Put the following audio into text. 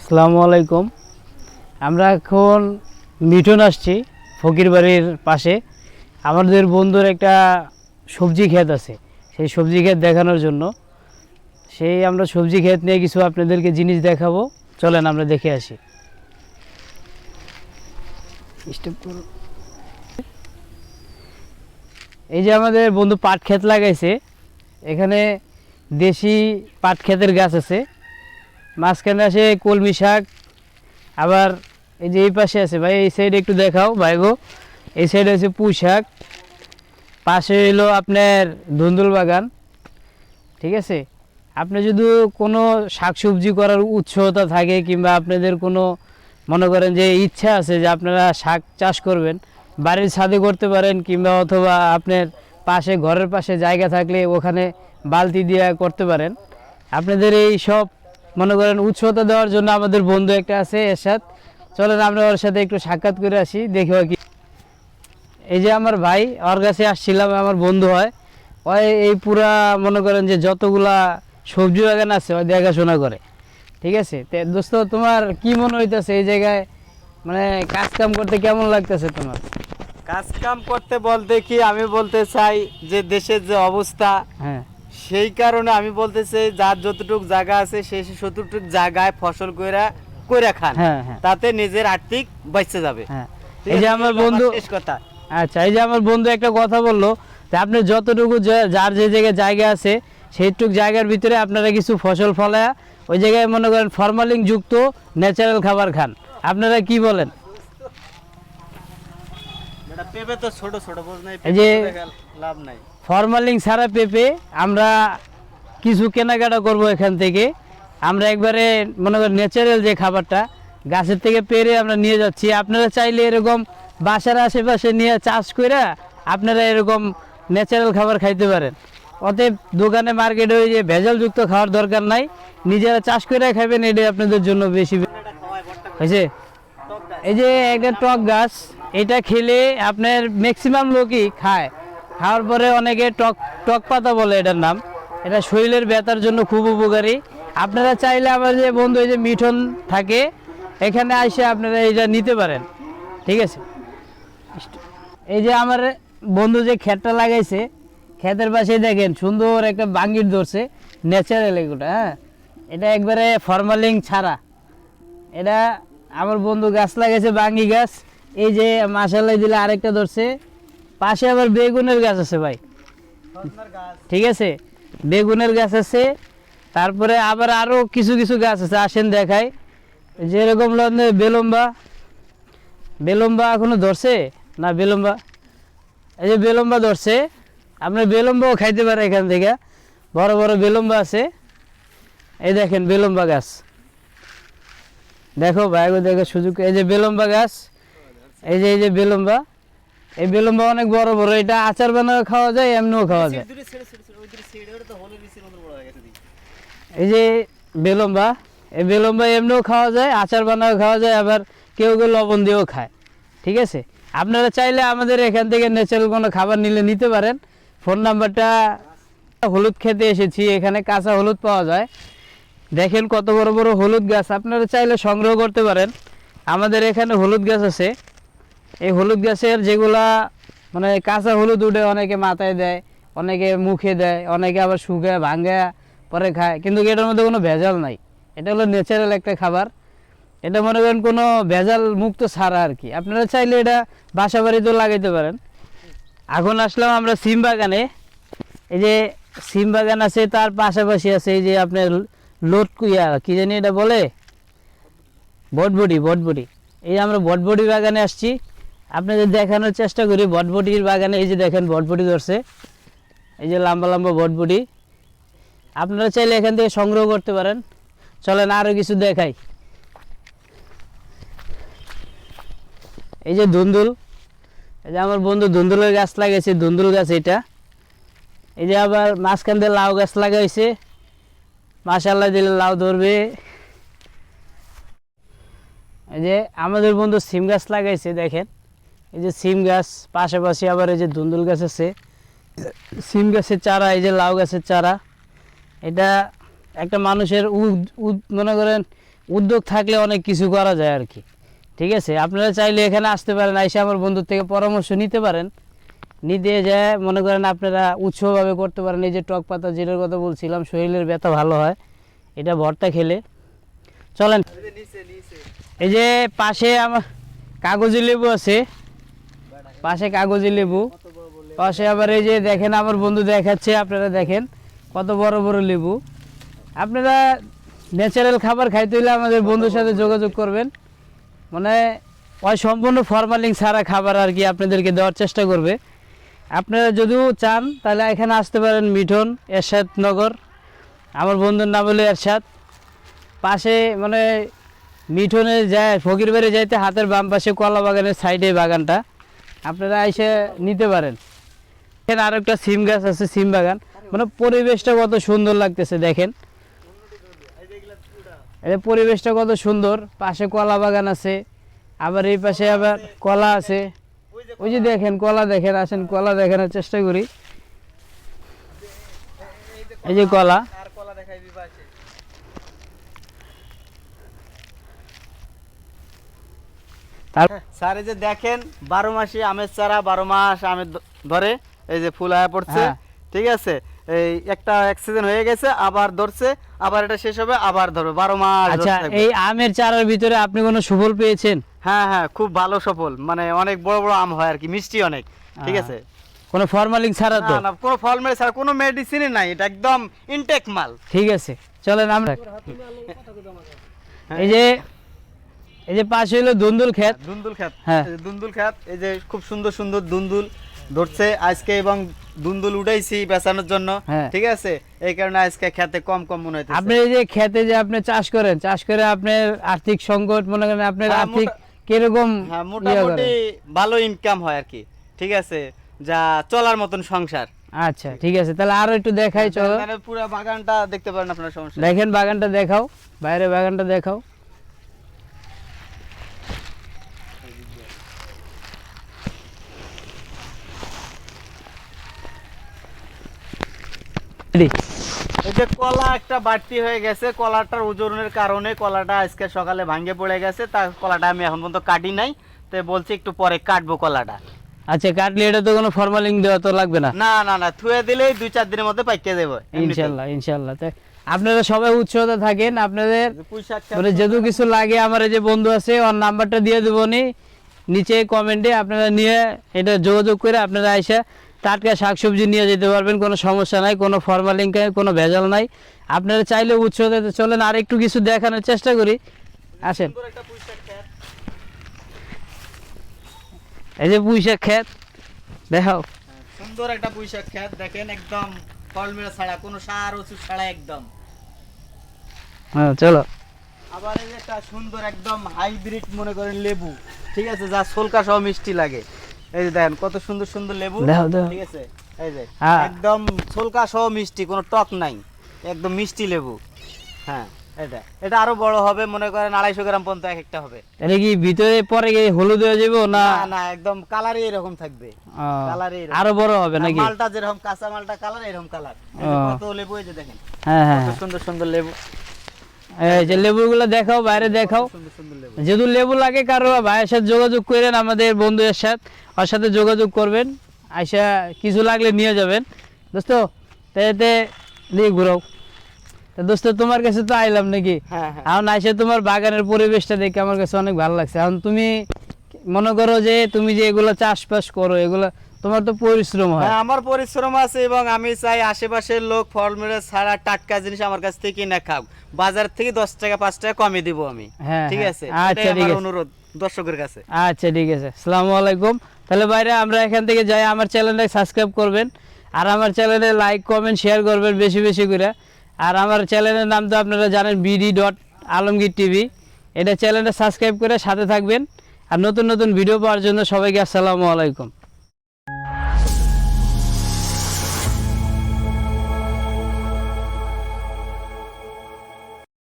আসসালামু আলাইকুম। আমরা এখন মিঠুন আসছি ফকির বাড়ির পাশে। আমাদের বন্ধুর একটা সবজি ক্ষেত আছে, সেই সবজি ক্ষেত দেখানোর জন্য আমরা সবজি ক্ষেত নিয়ে কিছু আপনাদেরকে জিনিস দেখাবো। চলেন আমরা দেখে আসি। এই যে আমাদের বন্ধু পাট ক্ষেত লাগাইছে, এখানে দেশি পাট ক্ষেতের গাছ আছে, মাঝখানে আছে কলমি শাক। আবার এই যে এই পাশে আছে ভাই, এই সাইডে একটু দেখাও ভাই গো। এই সাইডে আছে পুঁই শাক, পাশে হইলো আপনার ধুন্দুল বাগান। ঠিক আছে, আপনি যদি কোনো শাকসবজি করার উৎসাহতা থাকে কিংবা আপনাদের কোনো মনে করেন যে ইচ্ছা আছে যে আপনারা শাক চাষ করবেন, বাড়ির ছাদে করতে পারেন কিংবা অথবা আপনার পাশে ঘরের পাশে জায়গা থাকলে ওখানে বালতি দিয়ে করতে পারেন। আপনাদের এই সব মনে করেন উৎসাহতা দেওয়ার জন্য আমাদের বন্ধু একটা আছে এরশাদ। চলেন আমরা ওর সাথে একটু সাক্ষাৎ করে আসি, দেখি কি। এই যে আমার ভাই, ওর কাছে আসছিলাম, আমার বন্ধু হয়। ওই এই পুরা মনে করেন যে যতগুলা সবজি বাগান আছে ওই দেখাশোনা করে। ঠিক আছে, দোস্ত তোমার কি মনে হইতেছে এই জায়গায়, মানে কাজ কাম করতে কেমন লাগতেছে তোমার? কাজ কাম করতে বলতে কি আমি বলতে চাই যে দেশের যে অবস্থা, হ্যাঁ, সেই কারণে আমি বলতে চাই যার যতটুক জায়গা আছে সেই ততটুক জায়গায় ফসল কইরা খান। হ্যাঁ, হ্যাঁ, তাতে নিজের আর্থিক বেঁচে যাবে। হ্যাঁ। ঠিক এই যে আছে, আমার এগুলো বন্ধু, শেষ কথা। আচ্ছা, এই যে আমার বন্ধু একটা কথা বললো যে আপনি যতটুকু যার যে জায়গায় জায়গা আছে সেইটুক জায়গার ভিতরে আপনারা কিছু ফসল ফলায়া ওই জায়গায় মনে করেন ফরমালিন যুক্ত ন্যাচারাল খাবার খান। আপনারা কি বলেন? পেঁপে তো ছোট ছোট বোঝ নাই, এই যে লাভ নাই। ফরমালিন ছাড়া পেঁপে আমরা কিছু কেনাকাটা করব এখান থেকে। আমরা একবারে মনে করেন ন্যাচারাল যে খাবারটা গাছের থেকে পেরে আমরা নিয়ে যাচ্ছি। আপনারা চাইলে এরকম বাসার আশেপাশে নিয়ে চাষ করে আপনারা এরকম ন্যাচারাল খাবার খাইতে পারেন। অতএব দোকানে মার্কেটে ওই যে ভেজালযুক্ত খাওয়ার দরকার নাই, নিজেরা চাষ করে খাবেন, এটাই আপনাদের জন্য বেশি হয়েছে। এই যে একটা টক গাছ, এটা খেলে আপনার ম্যাক্সিমাম লোকই খায়, খাওয়ার পরে অনেকে টক টক পাতা বলে এটার নাম। এটা শরীরের ব্যথার জন্য খুব উপকারী। আপনারা চাইলে আমার যে বন্ধু এই যে মিঠন থাকে এখানে এসে আপনারা এটা নিতে পারেন। ঠিক আছে, এই যে আমার বন্ধু যে ক্ষেতটা লাগাইছে, ক্ষেতের পাশে দেখেন সুন্দর একটা বাঙ্গির ধরছে, ন্যাচারাল এগুলো। হ্যাঁ, এটা একবারে ফরমালিন ছাড়া। এটা আমার বন্ধু গাছ লাগাইছে বাঙ্গি গাছ। এই যে মাশাআল্লাহ দিলে আরেকটা ধরছে, পাশে আবার বেগুনের গাছ আছে ভাই। ঠিক আছে, বেগুনের গাছ আছে, তারপরে আবার আরো কিছু কিছু গাছ আছে, আসেন দেখাই। যেরকম বেলম্বা, বেলম্বা এখনো ধরছে না? বেলম্বা, এই যে বেলম্বা ধরছে, আপনার বেলম্বাও খাইতে পারে এখান থেকে, বড় বড় বেলম্বা আছে। এই দেখেন বেলম্বা গাছ, দেখো ভাই দেখো সুযোগ। এই যে বেলম্বা গাছ, এই যে বেলম্বা, এই বেলম্বা অনেক বড় বড়। এটা আচার বানাও খাওয়া যায়, এমনিও খাওয়া যায়। এই যে বেলম্বা, এই বেলম্বা এমনিও খাওয়া যায়, আচার বানাও খাওয়া যায়, আবার কেউ কেউ লবণ দিয়েও খায়। ঠিক আছে, আপনারা চাইলে আমাদের এখান থেকে ন্যাচারাল কোনো খাবার নিলে নিতে পারেন। ফোন নাম্বারটা, হলুদ খেতে এসেছি, এখানে কাঁচা হলুদ পাওয়া যায়। দেখেন কত বড় বড় হলুদ গাছ, আপনারা চাইলে সংগ্রহ করতে পারেন। আমাদের এখানে হলুদ গাছ আছে। এই হলুদ গাছের যেগুলা মানে কাঁচা হলুদ উঠে অনেকে মাথায় দেয়, অনেকে মুখে দেয়, অনেকে আবার শুকায় ভাঙ্গা পরে খায়, কিন্তু এটার মধ্যে কোনো ভেজাল নাই। এটা হলো ন্যাচারাল একটা খাবার। এটা মনে করেন কোনো ভেজাল মুক্ত ছাড়া আর কি। আপনারা চাইলে এটা বাসা বাড়িতেও লাগাইতে পারেন। এখন আসলাম আমরা সিম বাগানে। এই যে সিম বাগান আছে, তার পাশাপাশি আছে এই যে আপনার লটকুইয়া কি জানি এটা বলে, বটবটি। বটবটি, এই আমরা বটবটি বাগানে আসছি, আপনাদের দেখানোর চেষ্টা করি বটবটির বাগানে। এই যে দেখেন বটবটি ধরছে, এই যে লম্বা লম্বা বটবটি। আপনারা চাইলে এখান থেকে সংগ্রহ করতে পারেন। চলেন আরও কিছু দেখাই। এই যে ধুন্দুল, এই যে আমার বন্ধু ধুন্দুলের গাছ লাগাইছে, ধুন্দুল গাছ এটা। এই যে আবার মাঝখান দিয়ে লাউ গাছ লাগাইছে, মাশাআল্লাহ দিলে লাউ ধরবে। এই যে আমাদের বন্ধু সিম গাছ লাগাইছে, দেখেন এই যে সিম গাছ, পাশাপাশি আবার এই যে ধুন্দুল গাছ আছে, সিম গাছের চারা, এই যে লাউ গাছের চারা। এটা একটা মানুষের মনে করেন উদ্যোগ থাকলে অনেক কিছু করা যায় আর কি। ঠিক আছে, আপনারা চাইলে এখানে আসতে পারেন, এসে আমার বন্ধুর থেকে পরামর্শ নিতে পারেন, নিতে যায় মনে করেন আপনারা উৎসভাবে করতে পারেন। এই যে টক পাতা যেটার কথা বলছিলাম, শরীরের ব্যথা ভালো হয় এটা ভর্তা খেলে। চলেন, এই যে পাশে আমার কাগজি লেবু আছে, পাশে কাগজি লেবু, পাশে আবার এই যে দেখেন আমার বন্ধু দেখাচ্ছে, আপনারা দেখেন কত বড় বড় লেবু। আপনারা ন্যাচারাল খাবার খাইতে হলে আমাদের বন্ধুর সাথে যোগাযোগ করবেন, মানে ওই সম্পূর্ণ ফরমালিন ছাড়া খাবার আর কি আপনাদেরকে দেওয়ার চেষ্টা করবে। আপনারা যদিও চান তাহলে এখানে আসতে পারেন, মিঠন এরশাদ নগর, আমার বন্ধুর নাম হলো এরশাদ। পাশে মানে মিঠনে যায় ফকির বাড়ি যাইতে হাতের বাম পাশে কলা বাগানের সাইডে বাগানটা, আপনারা এসে নিতে পারেন। এখানে আরও একটা সিম গাছ আছে, সিম বাগান, মানে পরিবেশটা কত সুন্দর লাগতেছে দেখেন, এই পরিবেশটা কত সুন্দর। পাশে কলা বাগান আছে, আবার এই পাশে আবার কলা আছে, ওই যে দেখেন কলা, দেখেন আসেন কলা দেখানোর চেষ্টা করি। এই যে কলা, স্যার এই যে দেখেন 12 মাসে আমের চারা, 12 মাস আমের ধরে, এই যে ফুল আয়া পড়ছে। হ্যাঁ। ঠিক আছে, এই একটা অ্যাক্সিডেন্ট হয়ে গেছে, আবার ধরছে, আবার এটা শেষ হবে, আবার ধরবে 12 মাস। আচ্ছা, এই আমের চারার ভিতরে আপনি কোনো সুফল পেয়েছেন? হ্যাঁ হ্যাঁ, খুব ভালো সফল, মানে অনেক বড় বড় আম হয় আর কি, মিষ্টি অনেক। ঠিক আছে, কোনো ফরমালিন ছাড়া তো? না না, কোনো ফল মেরে ছাড়া, কোনো মেডিসিনই নাই, এটা একদম ইনটেক মাল। ঠিক আছে, চলেন আমরা এই যে পাশে হলো দুন্দুল ক্ষেত। দুন্দুল ক্ষেত, হ্যাঁ। এই যে দুন্দুল ক্ষেত, এই যে খুব সুন্দর সুন্দর দুন্দুল ধরছে আজকে, এবং দুন্দুল উঠাইছি বেচানোর জন্য। হ্যাঁ। ঠিক আছে, এই কারণে আজকে খেতে কম কম মনে হইতেছে। আপনি এই যে খেতে যে আপনি চাষ করেন, চাষ করে আপনার আর্থিক সংকট মনে করেন, আপনার হ্যাঁ, আর্থিক কিরকম? হ্যাঁ, ইয়ে মোটামুটি করেন? ভালো ইনকাম হয় আর কি। ঠিক আছে, যা চলার মতন সংসার। আচ্ছা ঠিক আছে, তাহলে আরো একটু দেখাই, চলো মানে পুরো বাগানটা দেখতে পারেন, আপনার সমস্যা নেই। দেখেন বাগানটা দেখাও, বাইরে বাগানটা দেখাও। এই যে কলা একটা বাড়তি হয়ে গেছে, কলাটার ওজনের কারণে কলাটা আজকে সকালে ভাঙে পড়ে গেছে, তা কলাটা আমি এখন পর্যন্ত কাটি নাই, তাই বলছি একটু পরে কাটবো কলাটা। আচ্ছা, কাটলে এটা তো কোনো ফরমালিন দেওয়া তো লাগবে না? না না না, থুয়ে দিলেই 2-4 দিনের মধ্যে পাইকে দেবো ইনশাল্লাহ ইনশাল্লাহ। তাই আপনারা সবাই উৎসাহ থাকেন, আপনাদের পুঁইশাক মানে যেহেতু কিছু লাগে, আমার এই যে বন্ধু আছে ওর নাম্বারটা দিয়ে দেবো নিচে কমেন্টে, আপনারা নিয়ে এটা যোগাযোগ করে আপনারা এসে টাটকা শাকসবজি নিয়ে যেতে পারবেন, কোনো সমস্যা নাই, কোনো ফরমালিন কোনো ভেজাল নাই। আপনারা চাইলে উৎসাহ দিতে চলেন, আর একটু কিছু দেখানোর চেষ্টা করি, আসেন। এই যে পুঁইশাক ক্ষেত দেখাও, সুন্দর একটা পুঁইশাক ক্ষেত দেখেন, একদম ফল মেরা ছাড়া, কোনো সার ওষুধ ছাড়া একদম। হ্যাঁ চলো। আবার এই যে একটা সুন্দর একদম হাইব্রিড মনে করেন লেবু, ঠিক আছে, যা সোলকা সহ মিষ্টি লাগে। এই যে দেখেন কত সুন্দর সুন্দর লেবু। দাও দাও। ঠিক আছে, এই যে হ্যাঁ। একদম সোলকা সহ মিষ্টি, কোনো টক নাই, একদম মিষ্টি লেবু। হ্যাঁ, এটা এটা আরো বড় হবে, মনে করেন 250 গ্রাম পর্যন্ত এক একটা হবে। তাহলে কি ভিতরে পরে গিয়ে হলুদ হয়ে যাবো না? না না, একদম কালারই এরকম থাকবে, কালারই আরো বড় হবে নাকি? মালটা যেরকম কাঁচা মালটা কালার, এরকম কালার। কত লেবু, এই যে দেখেন হ্যাঁ হ্যাঁ, কত সুন্দর সুন্দর লেবু। এই যে লেবুগুলো দেখাও, বাইরে দেখাও। সুন্দর সুন্দর লেবু। যেহেতু লেবু লাগে কারো, ভাইয়ের সাথে যোগাযোগ করেন, আমাদের বন্ধুদের সাথে ওর সাথে যোগাযোগ করবেন, আইসা কিছু লাগলে নিয়ে যাবেন। দোস্ত তাইতে নিয়ে ঘুরাও। তা দোস্ত তোমার কাছে তো আইলাম নাকি, হ্যাঁ হ্যাঁ, এখন আইসা তোমার বাগানের পরিবেশটা দেখে আমার কাছে অনেক ভালো লাগছে। এখন তুমি মনে করো যে তুমি যে এগুলো চাষবাস করো, এগুলো তোমার তো পরিশ্রম হয়। হ্যাঁ, আমার পরিশ্রম আছে, এবং আমি চাই আশেপাশের লোক ফল মেরে ছাড়া টাটকা জিনিস আমার কাছ থেকে কিনে খাও, বাজার থেকে 10 টাকা 5 টাকা কমে দিব আমি। হ্যাঁ, ঠিক হ্যাঁ। আছে, আচ্ছা, এটাই ঠিক আমার আছে। অনুরোধ দর্শকের কাছে। আচ্ছা ঠিক আছে, আসসালামু আলাইকুম। তাহলে বাইরে আমরা এখান থেকে যাই, আমার চ্যানেলটা সাবস্ক্রাইব করবেন, আর আমার চ্যানেলে লাইক কমেন্ট শেয়ার করবেন বেশি বেশি করে। আর আমার চ্যানেলের নাম তো আপনারা জানেন, BD.আলমগীর টিভি। এটা চ্যানেলটা সাবস্ক্রাইব করে সাথে থাকবেন, আর নতুন নতুন ভিডিও পাওয়ার জন্য সবাইকে আসসালামু আলাইকুম।